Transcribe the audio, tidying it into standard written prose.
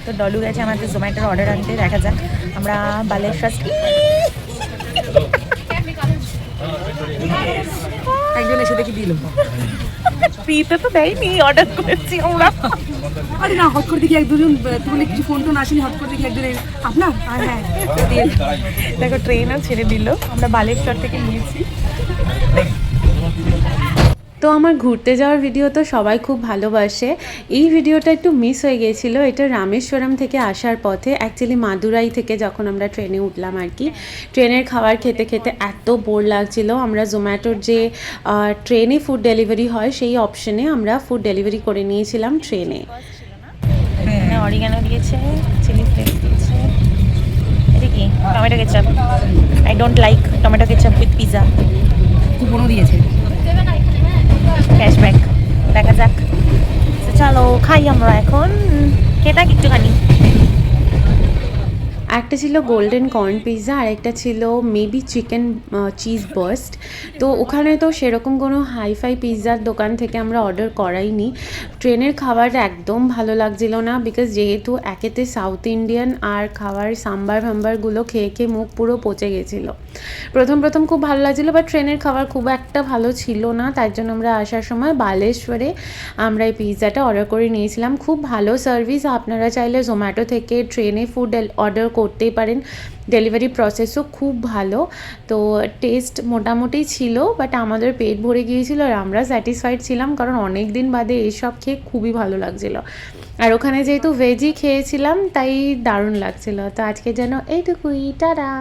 তো ডলু গেছে আমাদের জোম্যাটোর অর্ডার আনতে, দেখা যাক আমরা বালেশ্বর একজন এসে দেখি দিল ফ্রিতে তো দেয়নি, অর্ডার করেছি আমরা। আরে না, হট করে দেখি এক দুজন, তোমার কিছু ফোন টোন আসেনি, হট করে দেখি একজন আপনার। আর হ্যাঁ দেখো ট্রেনও ছেড়ে দিল, আমরা বালেশ্বর থেকে নিয়েছি। তো আমার ঘুরতে যাওয়ার ভিডিও তো সবাই খুব ভালোবাসে। এই ভিডিওটা একটু মিস হয়ে গিয়েছিল। এটা রামেশ্বরম থেকে আসার পথে, অ্যাকচুয়ালি মাদুরাই থেকে যখন আমরা ট্রেনে উঠলাম আর কি। ট্রেনের খাবার খেতে খেতে এত বোর লাগছিল, আমরা জোম্যাটোর যে ট্রেনে ফুড ডেলিভারি হয় সেই অপশনে আমরা ফুড ডেলিভারি করে নিয়েছিলাম ট্রেনে। অরিগানো দিয়েছে, চিলি ফ্লেক্স দিয়েছে, এটা কি tomato ketchup. I don't like tomato ketchup with pizza. কুপনও দিয়েছে, ক্যাশব্যাক, দেখা যাক। চলো খাই আমরা এখন, খেটা একটুখানি। একটা ছিল গোল্ডেন কর্ন পিৎজা আর একটা ছিল মেবি চিকেন চিজ বার্স্ট। তো ওখানে তো সেরকম কোনো হাইফাই পিৎজার দোকান থেকে আমরা অর্ডার করাইনি। ট্রেনের খাবার একদম ভালো লাগছিল না, বিকজ যেহেতু একেতে সাউথ ইন্ডিয়ান আর খাবার সাম্বার ফাম্বারগুলো খেয়ে খেয়ে মুখ পুরো পচে গেছিলো। প্রথম খুব ভালো লাগছিলো, বাট ট্রেনের খাবার খুব একটা ভালো ছিল না। তার জন্য আমরা আসার সময় বালেশ্বরে আমরা এই পিৎজাটা অর্ডার করে নিয়েছিলাম। খুব ভালো সার্ভিস, আপনারা চাইলে জোম্যাটো থেকে ট্রেনে ফুড অর্ডার করতেই পারেন। ডেলিভারি প্রসেসও খুব ভালো। তো টেস্ট মোটামুটি ছিল, বাট আমাদের পেট ভরে গিয়েছিলো আর আমরা স্যাটিসফাইড ছিলাম, কারণ অনেক দিন বাদে এইসব খেয়ে খুবই ভালো লাগছিলো। আর ওখানে যেহেতু ভেজই খেয়েছিলাম তাই দারুণ লাগছিলো। তো আজকে যেন এইটুকুই, টাটা।